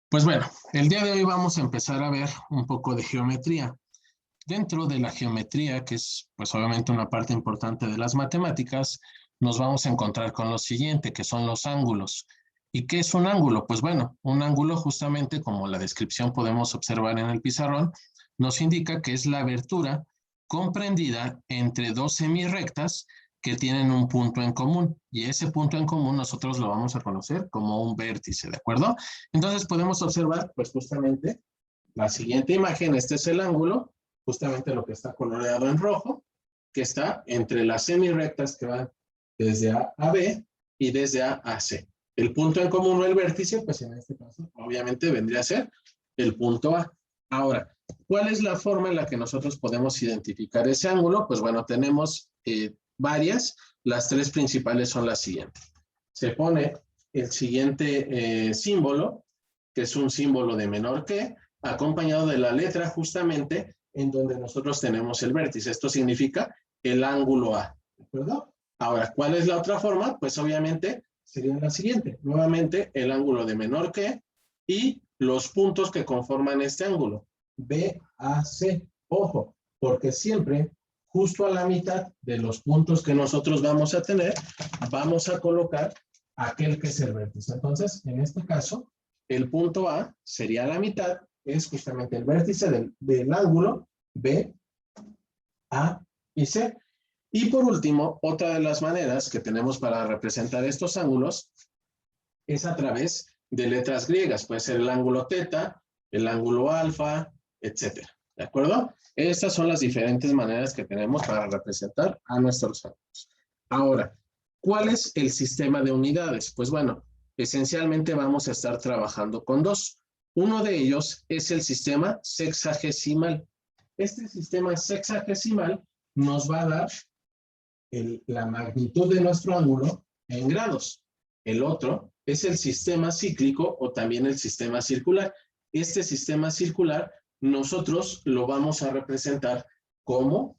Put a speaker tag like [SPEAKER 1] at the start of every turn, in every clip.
[SPEAKER 1] Pues bueno, el día de hoy vamos a empezar a ver un poco de geometría. Dentro de la geometría, que es pues obviamente una parte importante de las matemáticas, nos vamos a encontrar con lo siguiente, que son los ángulos. ¿Y qué es un ángulo? Pues bueno, un ángulo justamente como la descripción podemos observar en el pizarrón, nos indica que es la abertura comprendida entre dos semirrectas que tienen un punto en común. Y ese punto en común nosotros lo vamos a conocer como un vértice, ¿de acuerdo? Entonces podemos observar pues justamente la siguiente imagen. Este es el ángulo, justamente lo que está coloreado en rojo, que está entre las semirrectas que van desde A a B y desde A a C. El punto en común o el vértice, pues en este caso, obviamente vendría a ser el punto A. Ahora, ¿cuál es la forma en la que nosotros podemos identificar ese ángulo? Pues bueno, tenemos varias. Las tres principales son las siguientes. Se pone el siguiente símbolo, que es un símbolo de menor que, acompañado de la letra justamente en donde nosotros tenemos el vértice. Esto significa el ángulo A, ¿de acuerdo? Ahora, ¿cuál es la otra forma? Pues obviamente sería la siguiente. Nuevamente, el ángulo de menor que y los puntos que conforman este ángulo. B, A, C. Ojo, porque siempre justo a la mitad de los puntos que nosotros vamos a tener, vamos a colocar aquel que es el vértice. Entonces, en este caso, el punto A sería la mitad, es justamente el vértice del ángulo B, A y C. Y por último, otra de las maneras que tenemos para representar estos ángulos es a través de letras griegas. Puede ser el ángulo teta, el ángulo alfa, etcétera. ¿De acuerdo? Estas son las diferentes maneras que tenemos para representar a nuestros ángulos. Ahora, ¿cuál es el sistema de unidades? Pues bueno, esencialmente vamos a estar trabajando con dos. Uno de ellos es el sistema sexagesimal. Este sistema sexagesimal nos va a dar la magnitud de nuestro ángulo en grados. El otro es el sistema cíclico o también el sistema circular. Este sistema circular nosotros lo vamos a representar como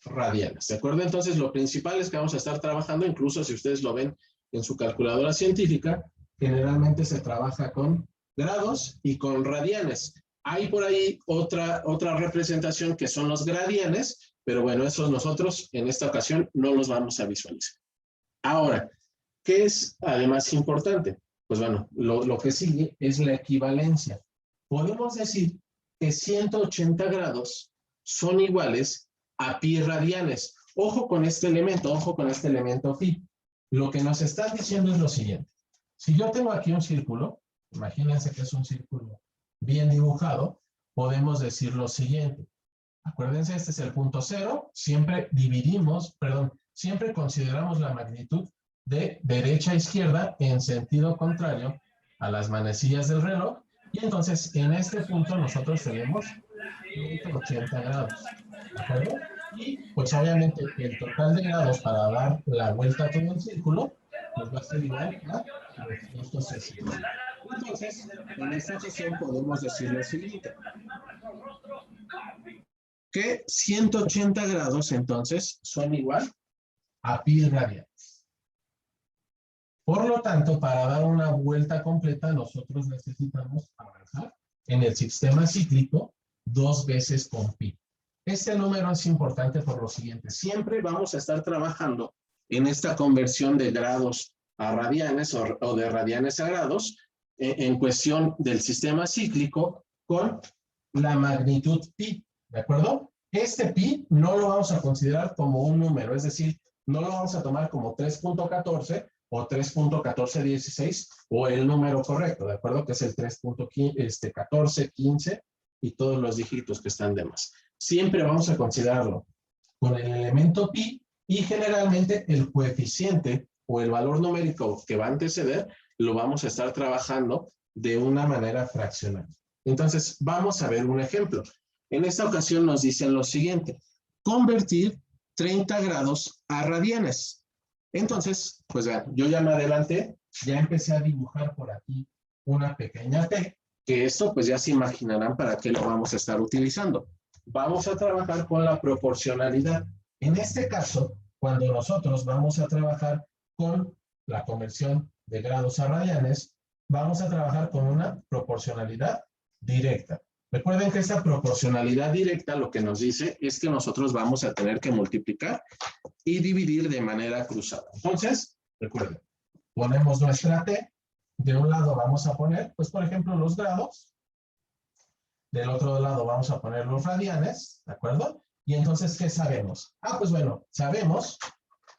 [SPEAKER 1] radianes, ¿de acuerdo? Entonces lo principal es que vamos a estar trabajando, incluso si ustedes lo ven en su calculadora científica, generalmente se trabaja con grados y con radianes. Hay por ahí otra representación que son los gradianes, pero bueno, esos nosotros en esta ocasión no los vamos a visualizar. Ahora, ¿qué es además importante? Pues bueno, lo que sigue es la equivalencia. Podemos decir que 180 grados son iguales a pi radianes. Ojo con este elemento phi. Lo que nos está diciendo es lo siguiente. Si yo tengo aquí un círculo, imagínense que es un círculo bien dibujado, podemos decir lo siguiente. Acuérdense, este es el punto cero. Siempre siempre consideramos la magnitud de derecha a izquierda en sentido contrario a las manecillas del reloj. Y entonces, en este punto nosotros tenemos 180 grados. ¿De acuerdo? Y pues obviamente el total de grados para dar la vuelta a todo el círculo, pues va a ser igual a 360. Entonces, en esta ocasión podemos decir lo siguiente. Que 180 grados entonces son igual a pi radianes. Por lo tanto, para dar una vuelta completa, nosotros necesitamos avanzar en el sistema cíclico 2 veces con pi. Este número es importante por lo siguiente. Siempre vamos a estar trabajando en esta conversión de grados a radianes o de radianes a grados en cuestión del sistema cíclico con la magnitud pi, ¿de acuerdo? Este pi no lo vamos a considerar como un número, es decir, no lo vamos a tomar como 3.14 o 3.1416 o el número correcto, ¿de acuerdo? Que es el 3.14, 15 y todos los dígitos que están de más. Siempre vamos a considerarlo con el elemento pi y generalmente el coeficiente o el valor numérico que va a anteceder lo vamos a estar trabajando de una manera fraccional. Entonces, vamos a ver un ejemplo. En esta ocasión nos dicen lo siguiente. Convertir 30 grados a radianes. Entonces, pues vean, yo ya me adelanté, ya empecé a dibujar por aquí una pequeña T, que esto pues ya se imaginarán para qué lo vamos a estar utilizando. Vamos a trabajar con la proporcionalidad. En este caso, cuando nosotros vamos a trabajar con la conversión de grados a radianes, vamos a trabajar con una proporcionalidad directa. Recuerden que esta proporcionalidad directa lo que nos dice es que nosotros vamos a tener que multiplicar y dividir de manera cruzada. Entonces, recuerden, ponemos nuestra T. De un lado vamos a poner, pues por ejemplo, los grados. Del otro lado vamos a poner los radianes, ¿de acuerdo? Y entonces, ¿qué sabemos? Pues bueno, sabemos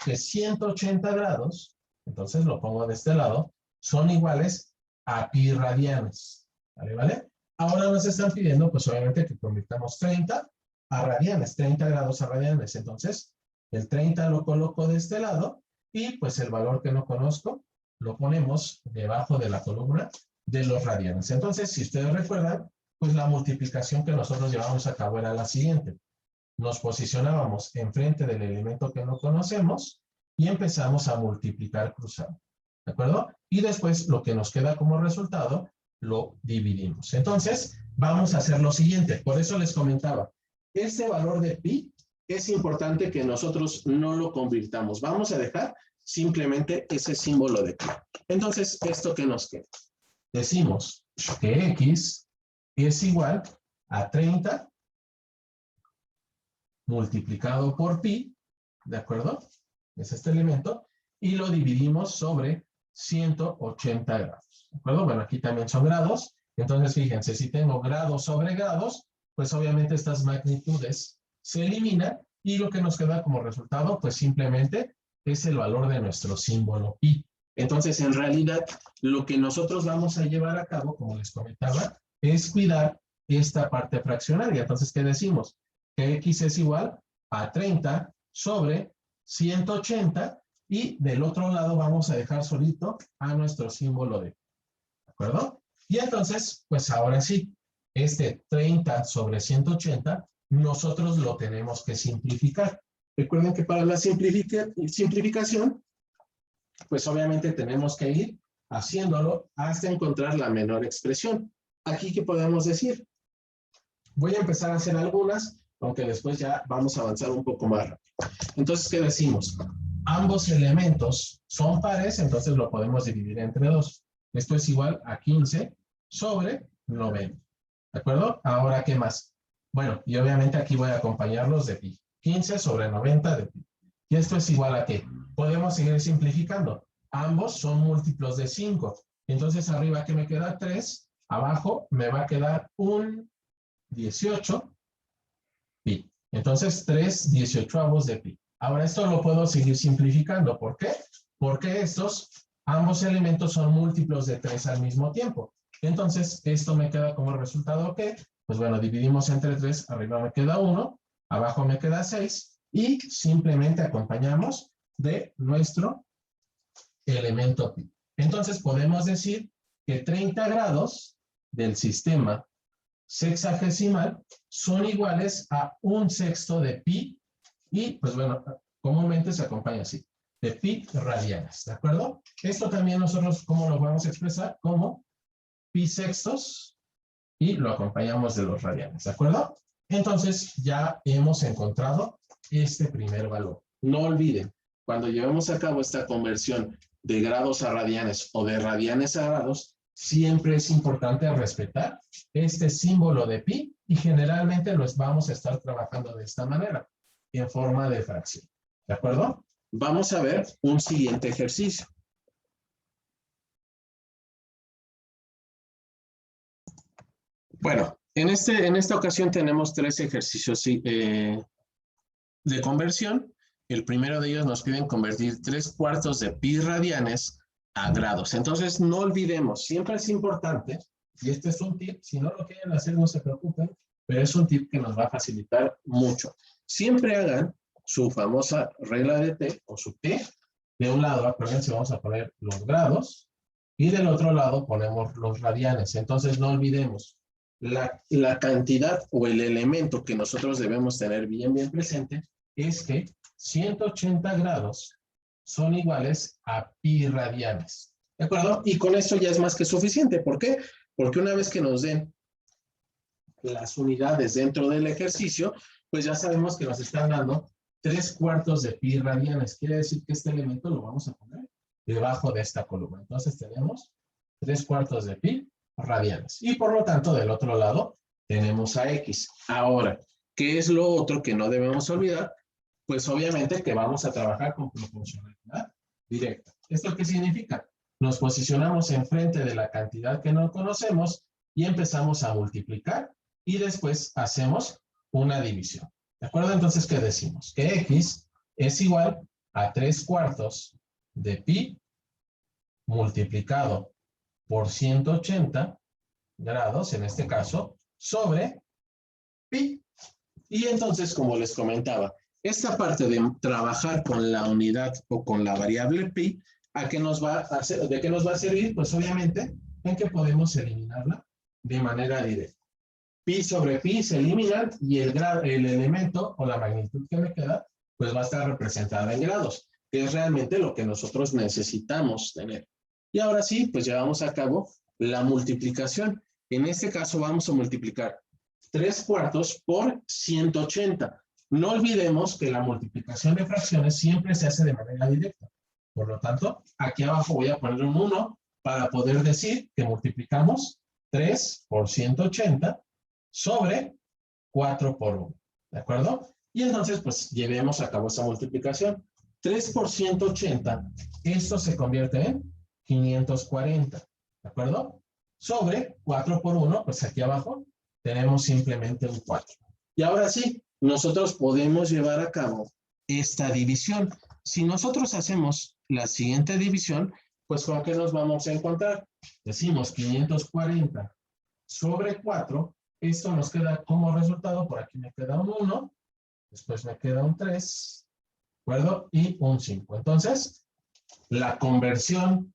[SPEAKER 1] que 180 grados, entonces lo pongo de este lado, son iguales a pi radianes. ¿Vale? ¿Vale? Ahora nos están pidiendo, pues obviamente, que convirtamos 30 a radianes, 30 grados a radianes. Entonces, el 30 lo coloco de este lado y pues el valor que no conozco lo ponemos debajo de la columna de los radianes. Entonces, si ustedes recuerdan, pues la multiplicación que nosotros llevamos a cabo era la siguiente. Nos posicionábamos enfrente del elemento que no conocemos y empezamos a multiplicar cruzado. ¿De acuerdo? Y después lo que nos queda como resultado lo dividimos. Entonces, vamos a hacer lo siguiente. Por eso les comentaba, este valor de pi es importante que nosotros no lo convirtamos. Vamos a dejar simplemente ese símbolo de pi. Entonces, ¿esto qué nos queda? Decimos que x es igual a 30 multiplicado por pi, ¿de acuerdo? Es este elemento, y lo dividimos sobre 180 grados, ¿de acuerdo? Bueno, aquí también son grados, entonces fíjense, si tengo grados sobre grados, pues obviamente estas magnitudes se eliminan, y lo que nos queda como resultado, pues simplemente es el valor de nuestro símbolo pi. Entonces, en realidad, lo que nosotros vamos a llevar a cabo, como les comentaba, es cuidar esta parte fraccionaria. Entonces, ¿qué decimos? Que x es igual a 30 sobre 180 y del otro lado vamos a dejar solito a nuestro símbolo de, ¿de acuerdo? Y entonces, pues ahora sí, este 30 sobre 180 nosotros lo tenemos que simplificar. Recuerden que para la simplificación, pues obviamente tenemos que ir haciéndolo hasta encontrar la menor expresión. Aquí, ¿qué podemos decir? Voy a empezar a hacer algunas, aunque después ya vamos a avanzar un poco más rápido. Entonces, ¿qué decimos? Ambos elementos son pares, entonces lo podemos dividir entre 2. Esto es igual a 15 sobre 90. ¿De acuerdo? Ahora, ¿qué más? Bueno, y obviamente aquí voy a acompañarlos de pi. 15 sobre 90 de pi. ¿Y esto es igual a qué? Podemos seguir simplificando. Ambos son múltiplos de 5. Entonces, arriba que me queda 3, abajo me va a quedar un 18 pi. Entonces, 3/18 de pi. Ahora, esto lo puedo seguir simplificando. ¿Por qué? Porque ambos elementos son múltiplos de 3 al mismo tiempo. Entonces, esto me queda como resultado ¿qué? Pues bueno, dividimos entre 3, arriba me queda 1, abajo me queda 6, y simplemente acompañamos de nuestro elemento pi. Entonces, podemos decir que 30 grados del sistema sexagesimal son iguales a 1/6 de pi, y pues bueno, comúnmente se acompaña así, de pi radianes, ¿de acuerdo? Esto también nosotros, ¿cómo lo vamos a expresar? Como pi sextos, y lo acompañamos de los radianes, ¿de acuerdo? Entonces, ya hemos encontrado este primer valor. No olviden, cuando llevemos a cabo esta conversión de grados a radianes o de radianes a grados, siempre es importante respetar este símbolo de pi, y generalmente los vamos a estar trabajando de esta manera, en forma de fracción. ¿De acuerdo? Vamos a ver un siguiente ejercicio. Bueno, en esta ocasión tenemos 3 ejercicios de conversión. El primero de ellos nos piden convertir 3/4 de pi radianes a grados. Entonces, no olvidemos, siempre es importante, y este es un tip, si no lo quieren hacer, no se preocupen, pero es un tip que nos va a facilitar mucho. Siempre hagan su famosa regla de T, o su T, de un lado, acuérdense, vamos a poner los grados, y del otro lado ponemos los radianes. Entonces, no olvidemos, la cantidad o el elemento que nosotros debemos tener bien presente es que 180 grados son iguales a pi radianes. ¿De acuerdo? Y con esto ya es más que suficiente. ¿Por qué? Porque una vez que nos den las unidades dentro del ejercicio, pues ya sabemos que nos están dando 3/4 de pi radianes. Quiere decir que este elemento lo vamos a poner debajo de esta columna. Entonces tenemos 3/4 de pi radianes. Y por lo tanto, del otro lado, tenemos a X. Ahora, ¿qué es lo otro que no debemos olvidar? Pues obviamente que vamos a trabajar con proporcionalidad directa. ¿Esto qué significa? Nos posicionamos enfrente de la cantidad que no conocemos y empezamos a multiplicar y después hacemos una división. ¿De acuerdo? Entonces, ¿qué decimos? Que X es igual a 3/4 de pi multiplicado por 180 grados, en este caso, sobre pi. Y entonces, como les comentaba, esta parte de trabajar con la unidad o con la variable pi, ¿a qué nos va a hacer, ¿de qué nos va a servir? Pues obviamente en que podemos eliminarla de manera directa. Pi sobre pi se eliminan y el elemento o la magnitud que me queda, pues va a estar representada en grados, que es realmente lo que nosotros necesitamos tener. Y ahora sí, pues llevamos a cabo la multiplicación. En este caso vamos a multiplicar 3/4 por 180. No olvidemos que la multiplicación de fracciones siempre se hace de manera directa. Por lo tanto, aquí abajo voy a poner un 1 para poder decir que multiplicamos 3 por 180 sobre 4 por 1. ¿De acuerdo? Y entonces, pues, llevemos a cabo esa multiplicación. 3 por 180, esto se convierte en 540. ¿De acuerdo? Sobre 4 por 1, pues aquí abajo tenemos simplemente un 4. Y ahora sí, nosotros podemos llevar a cabo esta división. Si nosotros hacemos la siguiente división, pues ¿con qué nos vamos a encontrar? Decimos 540 sobre 4. Esto nos queda como resultado, por aquí me queda un 1, después me queda un 3, ¿de acuerdo? Y un 5. Entonces, la conversión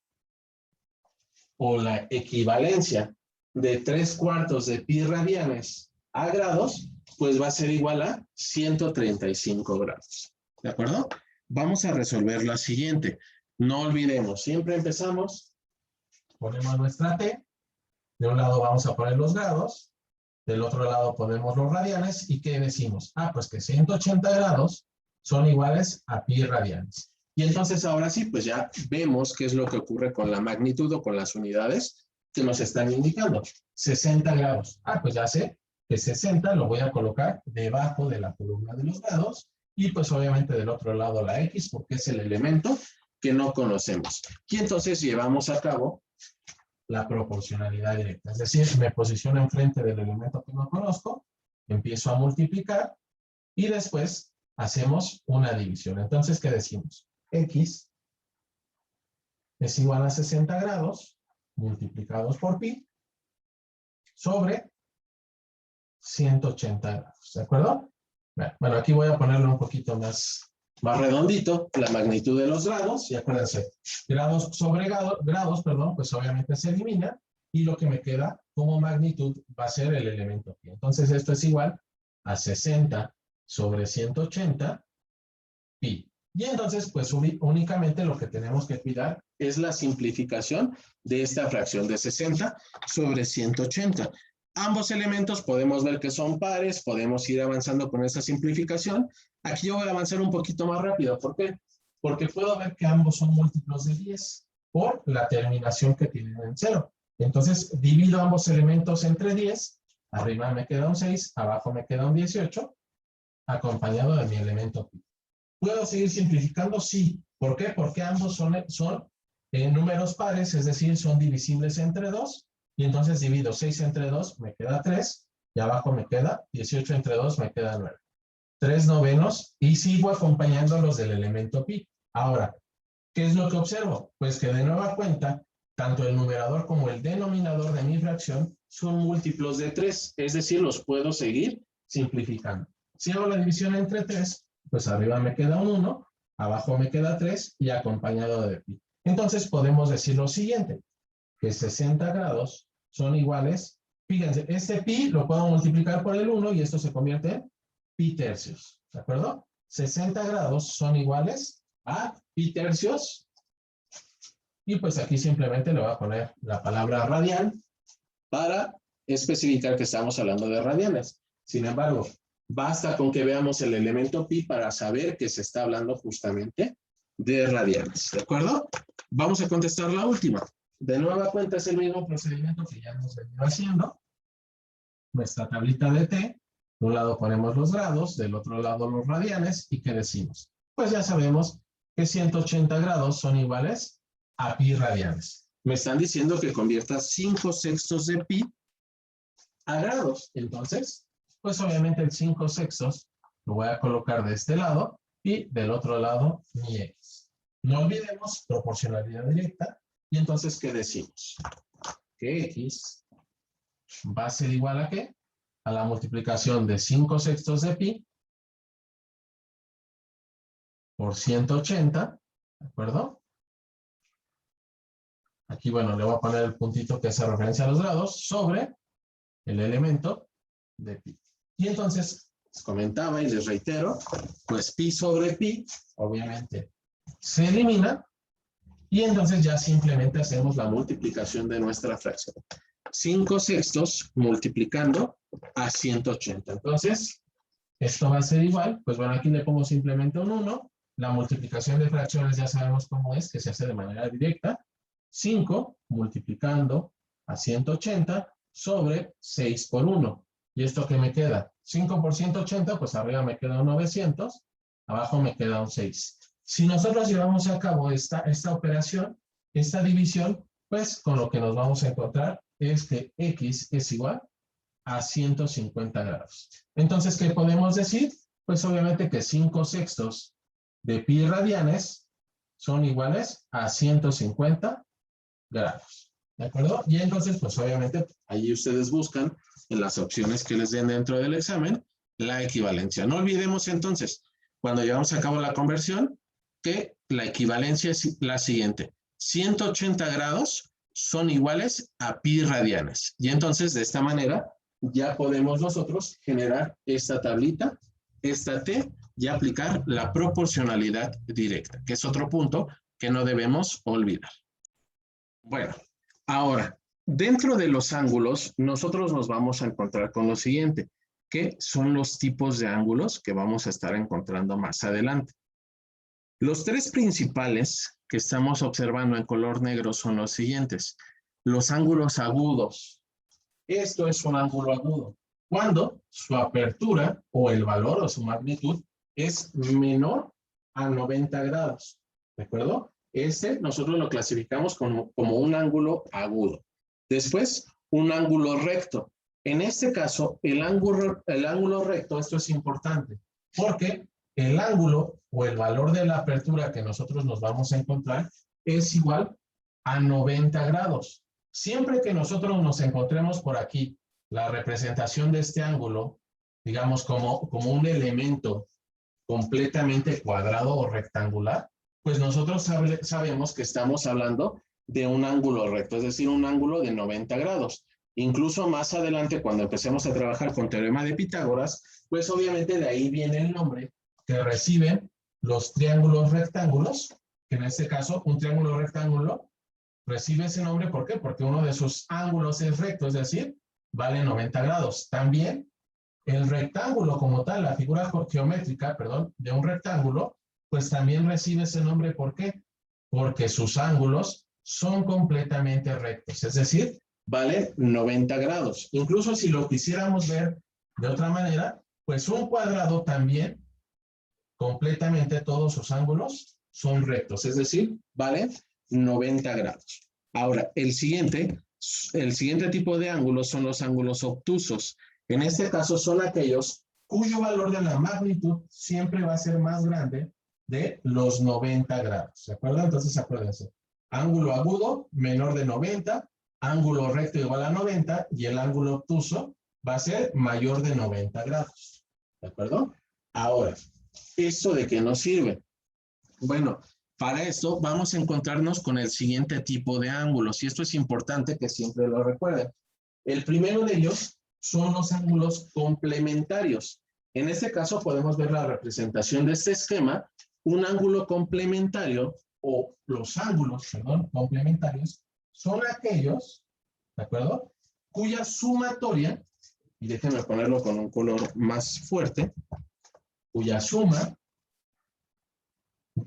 [SPEAKER 1] o la equivalencia de 3/4 de pi radianes a grados, pues va a ser igual a 135 grados. ¿De acuerdo? Vamos a resolver la siguiente. No olvidemos, siempre empezamos, ponemos nuestra T, de un lado vamos a poner los grados, del otro lado ponemos los radianes, ¿y qué decimos? Ah, pues que 180 grados son iguales a pi radianes. Y entonces ahora sí, pues ya vemos qué es lo que ocurre con la magnitud o con las unidades que nos están indicando. 60 grados. Ah, pues ya sé que 60 lo voy a colocar debajo de la columna de los grados y pues obviamente del otro lado la X porque es el elemento que no conocemos. Y entonces llevamos a cabo la proporcionalidad directa. Es decir, me posiciono enfrente del elemento que no conozco, empiezo a multiplicar y después hacemos una división. Entonces, ¿qué decimos? X es igual a 60 grados multiplicados por pi sobre 180 grados. ¿De acuerdo? Bueno, aquí voy a ponerlo un poquito más redondito, la magnitud de los grados, y acuérdense, grados sobre grados, pues obviamente se elimina, y lo que me queda como magnitud va a ser el elemento pi. Entonces esto es igual a 60 sobre 180 pi. Y entonces, pues únicamente lo que tenemos que cuidar es la simplificación de esta fracción de 60 sobre 180. Ambos elementos podemos ver que son pares, podemos ir avanzando con esta simplificación. Aquí yo voy a avanzar un poquito más rápido. ¿Por qué? Porque puedo ver que ambos son múltiplos de 10 por la terminación que tienen en 0. Entonces, divido ambos elementos entre 10. Arriba me queda un 6, abajo me queda un 18, acompañado de mi elemento pi. ¿Puedo seguir simplificando? Sí. ¿Por qué? Porque ambos son números pares, es decir, son divisibles entre 2. Y entonces divido 6 entre 2, me queda 3. Y abajo me queda 18 entre 2, me queda 9. 3 novenos y sigo acompañando los del elemento pi. Ahora, ¿qué es lo que observo? Pues que de nueva cuenta, tanto el numerador como el denominador de mi fracción son múltiplos de 3. Es decir, los puedo seguir simplificando. Si hago la división entre 3, pues arriba me queda un 1, abajo me queda 3 y acompañado de pi. Entonces podemos decir lo siguiente, que 60 grados son iguales, fíjense, este pi lo puedo multiplicar por el 1 y esto se convierte en pi tercios, ¿de acuerdo? 60 grados son iguales a pi tercios y pues aquí simplemente le voy a poner la palabra radian para especificar que estamos hablando de radianes. Sin embargo, basta con que veamos el elemento pi para saber que se está hablando justamente de radianes, ¿de acuerdo? Vamos a contestar la última. de nueva cuenta es el mismo procedimiento que ya hemos venido haciendo. Nuestra tablita de T, de un lado ponemos los grados, del otro lado los radianes, ¿y qué decimos? Pues ya sabemos que 180 grados son iguales a pi radianes. Me están diciendo que convierta 5/6 de pi a grados. Entonces, pues obviamente el 5/6 lo voy a colocar de este lado y del otro lado mi x. No olvidemos proporcionalidad directa. Y entonces, ¿qué decimos? Que x va a ser igual a ¿qué? A la multiplicación de 5/6 de pi por 180, ¿de acuerdo? Aquí, bueno, le voy a poner el puntito que hace referencia a los grados sobre el elemento de pi. Y entonces, les comentaba y les reitero, pues pi sobre pi, obviamente, se elimina. Y entonces ya simplemente hacemos la multiplicación de nuestra fracción. 5/6 multiplicando a 180. Entonces, esto va a ser igual. Pues bueno, aquí le pongo simplemente un 1. La multiplicación de fracciones ya sabemos cómo es, que se hace de manera directa. 5 multiplicando a 180 sobre 6 por 1. ¿Y esto qué me queda? 5 por 180, pues arriba me queda un 900, abajo me queda un 6. Si nosotros llevamos a cabo esta operación, esta división, pues con lo que nos vamos a encontrar es que x es igual a 150 grados. Entonces, ¿qué podemos decir? Pues obviamente que 5/6 de pi radianes son iguales a 150 grados. ¿De acuerdo? Y entonces, pues obviamente, ahí ustedes buscan en las opciones que les den dentro del examen la equivalencia. No olvidemos entonces, cuando llevamos a cabo la conversión, que la equivalencia es la siguiente. 180 grados son iguales a pi radianes. Y entonces, de esta manera, ya podemos nosotros generar esta tablita, esta T, y aplicar la proporcionalidad directa, que es otro punto que no debemos olvidar. Bueno, ahora, dentro de los ángulos, nosotros nos vamos a encontrar con lo siguiente, que son los tipos de ángulos que vamos a estar encontrando más adelante. Los tres principales que estamos observando en color negro son los siguientes. Los ángulos agudos. Esto es un ángulo agudo. Cuando su apertura o el valor o su magnitud es menor a 90 grados. ¿De acuerdo? Este nosotros lo clasificamos como un ángulo agudo. Después, un ángulo recto. En este caso, el ángulo recto, esto es importante, porque el ángulo o el valor de la apertura que nosotros nos vamos a encontrar es igual a 90 grados. Siempre que nosotros nos encontremos por aquí, la representación de este ángulo, digamos como un elemento completamente cuadrado o rectangular, pues nosotros sabemos que estamos hablando de un ángulo recto, es decir, un ángulo de 90 grados. Incluso más adelante, cuando empecemos a trabajar con teorema de Pitágoras, pues obviamente de ahí viene el nombre que reciben los triángulos rectángulos, que en este caso un triángulo rectángulo recibe ese nombre, ¿por qué? Porque uno de sus ángulos es recto, es decir, vale 90 grados. También el rectángulo como tal, la figura geométrica, perdón, de un rectángulo, pues también recibe ese nombre, ¿por qué? Porque sus ángulos son completamente rectos, es decir, vale 90 grados. Incluso si lo quisiéramos ver de otra manera, pues un cuadrado también, completamente todos sus ángulos son rectos, es decir, vale 90 grados. Ahora, el siguiente tipo de ángulos son los ángulos obtusos. En este caso son aquellos cuyo valor de la magnitud siempre va a ser más grande de los 90 grados. ¿De acuerdo? Entonces acuérdense. Ángulo agudo menor de 90, ángulo recto igual a 90 y el ángulo obtuso va a ser mayor de 90 grados. ¿De acuerdo? Ahora, ¿esto de qué nos sirve? Bueno, para esto vamos a encontrarnos con el siguiente tipo de ángulos y esto es importante que siempre lo recuerden. El primero de ellos son los ángulos complementarios. En este caso podemos ver la representación de este esquema. Un ángulo complementario o los ángulos, perdón, complementarios son aquellos, ¿de acuerdo? Cuya sumatoria, y déjenme ponerlo con un color más fuerte, cuya suma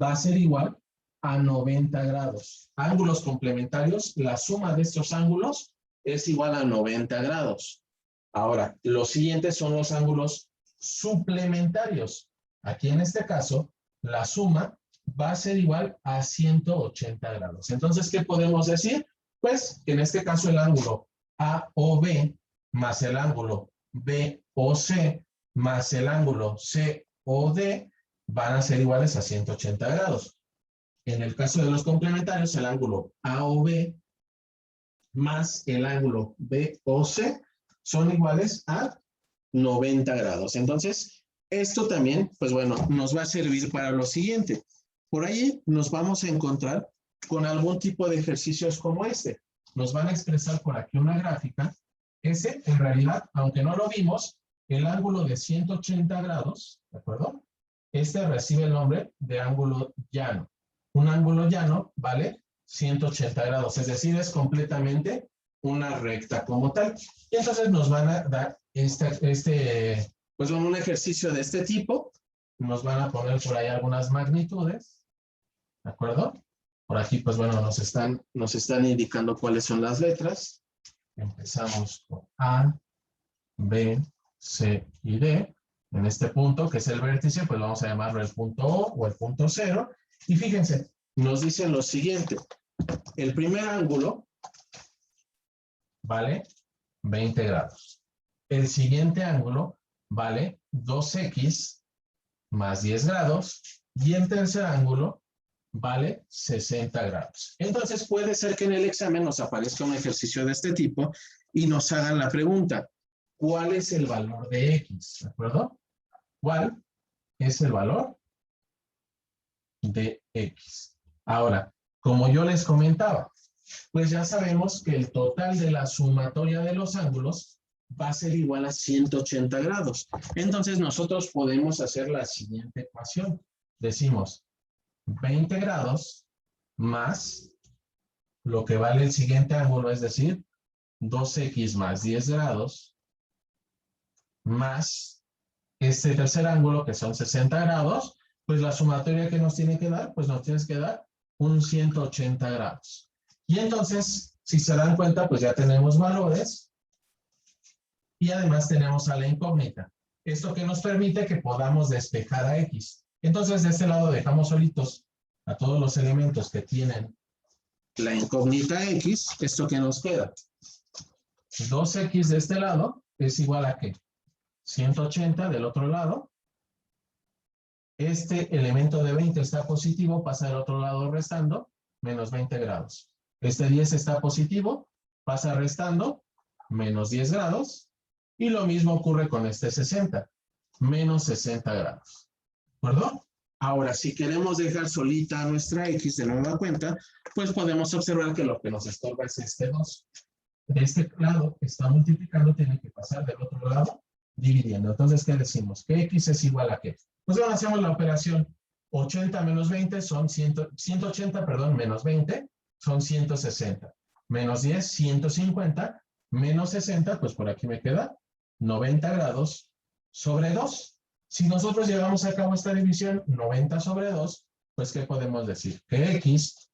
[SPEAKER 1] va a ser igual a 90 grados. Ángulos complementarios, la suma de estos ángulos es igual a 90 grados. Ahora, los siguientes son los ángulos suplementarios. Aquí en este caso, la suma va a ser igual a 180 grados. Entonces, ¿qué podemos decir? Pues que en este caso el ángulo AOB más el ángulo BOC más el ángulo COD van a ser iguales a 180 grados. En el caso de los complementarios, el ángulo AOB más el ángulo BOC son iguales a 90 grados. Entonces, esto también, pues bueno, nos va a servir para lo siguiente. Por ahí nos vamos a encontrar con algún tipo de ejercicios como este. Nos van a expresar por aquí una gráfica. Ese, en realidad, aunque no lo vimos, el ángulo de 180 grados, ¿de acuerdo? Este recibe el nombre de ángulo llano. Un ángulo llano vale 180 grados, es decir, es completamente una recta como tal. Y entonces nos van a dar pues bueno, un ejercicio de este tipo. Nos van a poner por ahí algunas magnitudes, ¿de acuerdo? Por aquí, pues bueno, nos están indicando cuáles son las letras. Empezamos con A, B, C y D. En este punto, que es el vértice, pues vamos a llamarlo el punto O o el punto 0. Y fíjense, nos dicen lo siguiente. El primer ángulo vale 20 grados. El siguiente ángulo vale 2x más 10 grados. Y el tercer ángulo vale 60 grados. Entonces puede ser que en el examen nos aparezca un ejercicio de este tipo y nos hagan la pregunta, ¿cuál es el valor de x? ¿De acuerdo? ¿Cuál es el valor de x? Ahora, como yo les comentaba, pues ya sabemos que el total de la sumatoria de los ángulos va a ser igual a 180 grados. Entonces nosotros podemos hacer la siguiente ecuación. Decimos 20 grados más lo que vale el siguiente ángulo, es decir, 2x más 10 grados, más este tercer ángulo, que son 60 grados, pues la sumatoria que nos tiene que dar, pues nos tiene que dar un 180 grados. Y entonces, si se dan cuenta, pues ya tenemos valores y además tenemos a la incógnita. Esto que nos permite que podamos despejar a x. Entonces, de este lado dejamos solitos a todos los elementos que tienen la incógnita x. ¿Esto que nos queda? 2x de este lado es igual a ¿qué? 180 del otro lado. Este elemento de 20 está positivo, pasa del otro lado restando, menos 20 grados. Este 10 está positivo, pasa restando, menos 10 grados. Y lo mismo ocurre con este 60, menos 60 grados. ¿De acuerdo? Ahora, si queremos dejar solita nuestra x de nueva cuenta, pues podemos observar que lo que nos estorba es este 2. De este lado está multiplicando, tiene que pasar del otro lado dividiendo. Entonces, ¿qué decimos? Que x es igual a ¿qué? Pues bueno, hacemos la operación. 80 menos 20 son 180, perdón, menos 20 son 160. Menos 10, 150. Menos 60, pues por aquí me queda 90 grados sobre 2. Si nosotros llevamos a cabo esta división, 90 sobre 2, pues ¿qué podemos decir? Que x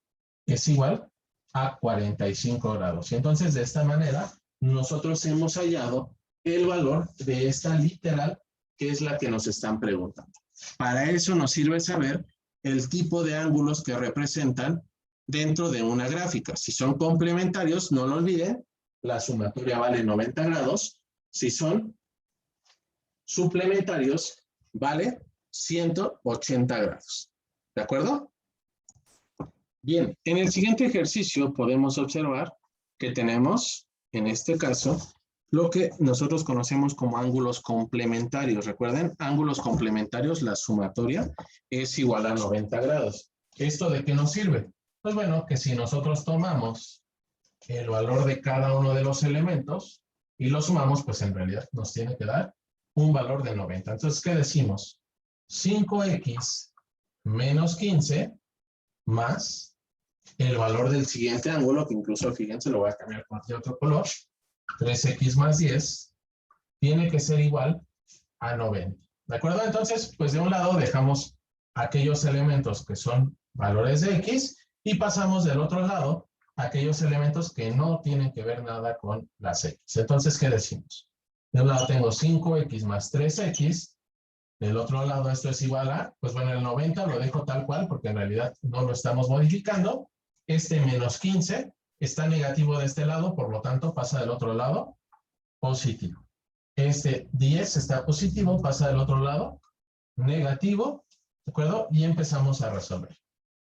[SPEAKER 1] es igual a 45 grados. Y entonces, de esta manera, nosotros hemos hallado el valor de esta literal, que es la que nos están preguntando. Para eso nos sirve saber el tipo de ángulos que representan dentro de una gráfica. Si son complementarios, no lo olviden, la sumatoria vale 90 grados. Si son suplementarios, vale 180 grados. ¿De acuerdo? Bien, en el siguiente ejercicio podemos observar que tenemos, en este caso, lo que nosotros conocemos como ángulos complementarios. Recuerden, ángulos complementarios, la sumatoria es igual a 90 grados. ¿Esto de qué nos sirve? Pues bueno, que si nosotros tomamos el valor de cada uno de los elementos y lo sumamos, pues en realidad nos tiene que dar un valor de 90. Entonces, ¿qué decimos? 5x menos 15 más el valor del siguiente ángulo, que incluso, fíjense, lo voy a cambiar por otro color, 3x más 10, tiene que ser igual a 90. ¿De acuerdo? Entonces, pues de un lado dejamos aquellos elementos que son valores de X, y pasamos del otro lado a aquellos elementos que no tienen que ver nada con las X. Entonces, ¿qué decimos? De un lado tengo 5X más 3X, del otro lado esto es igual a, pues bueno, el 90 lo dejo tal cual porque en realidad no lo estamos modificando. Este menos 15 está negativo de este lado, por lo tanto pasa del otro lado positivo. Este 10 está positivo, pasa del otro lado negativo, ¿de acuerdo? Y empezamos a resolver.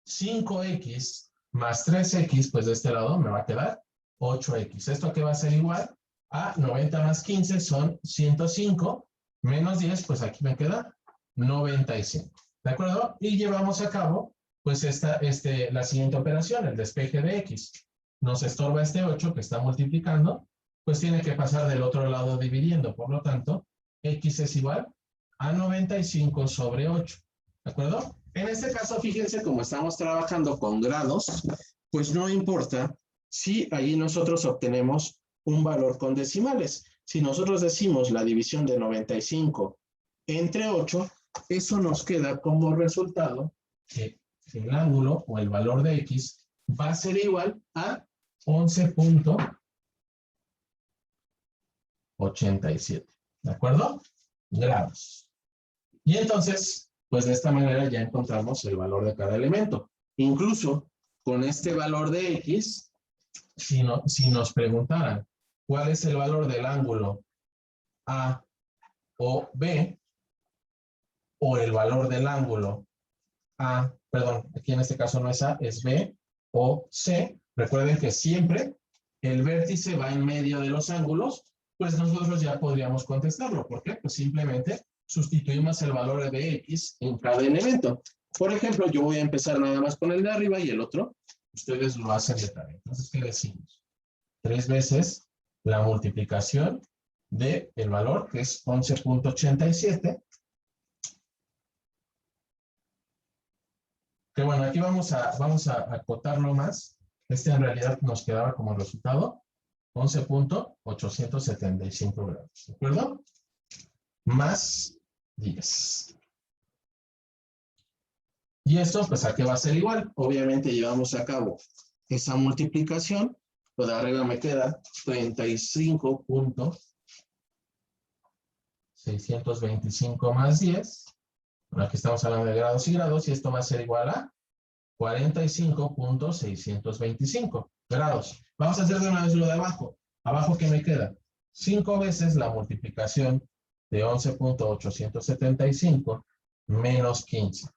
[SPEAKER 1] 5X más 3X, pues de este lado me va a quedar 8X. ¿Esto qué va a ser igual? A 90 más 15 son 105, menos 10, pues aquí me queda 95. ¿De acuerdo? Y llevamos a cabo, pues la siguiente operación, el despeje de X. Nos estorba este 8 que está multiplicando, pues tiene que pasar del otro lado dividiendo. Por lo tanto, X es igual a 95 sobre 8. ¿De acuerdo? En este caso, fíjense, como estamos trabajando con grados, pues no importa si ahí nosotros obtenemos un valor con decimales. Si nosotros decimos la división de 95 entre 8, eso nos queda como resultado que el ángulo o el valor de X va a ser igual a 11.87. ¿De acuerdo? Grados. Y entonces, pues de esta manera ya encontramos el valor de cada elemento. Incluso con este valor de X, si nos preguntaran cuál es el valor del ángulo A o B, o el valor del ángulo A, perdón, aquí en este caso no es A, es B o C, recuerden que siempre el vértice va en medio de los ángulos, pues nosotros ya podríamos contestarlo. ¿Por qué? Pues simplemente sustituimos el valor de X en cada elemento. Por ejemplo, yo voy a empezar nada más con el de arriba y el otro, ustedes lo hacen de tarea. Entonces, ¿qué decimos? 3 veces la multiplicación del valor, que es 11.87. Que bueno, aquí vamos a acotarlo más. En realidad nos quedaba como resultado 11.875 grados. ¿De acuerdo? Más 10. Y esto, pues, ¿a qué va a ser igual? Obviamente llevamos a cabo esa multiplicación. Lo de arriba me queda 35.625 más 10. Bueno, aquí estamos hablando de grados y grados, y esto va a ser igual a 45.625 grados. Vamos a hacer de una vez lo de abajo. Abajo, ¿qué me queda? 5 veces la multiplicación de 11.875 menos 15.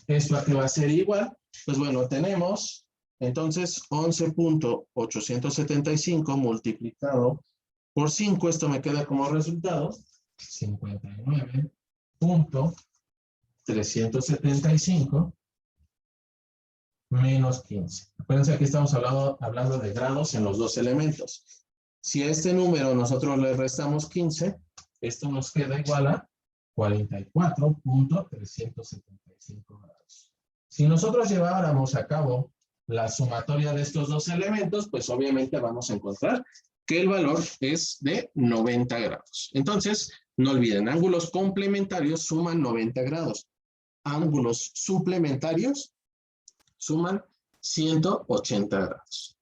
[SPEAKER 1] ¿Esto a qué va a ser igual? Pues bueno, tenemos entonces 11.875 multiplicado por 5. Esto me queda como resultado 59.375 menos 15. Acuérdense, aquí estamos hablando de grados en los dos elementos. Si a este número nosotros le restamos 15, esto nos queda igual a 44.375 grados. Si nosotros lleváramos a cabo la sumatoria de estos dos elementos, pues obviamente vamos a encontrar que el valor es de 90 grados. Entonces, no olviden, ángulos complementarios suman 90 grados. Ángulos suplementarios suman 180 grados.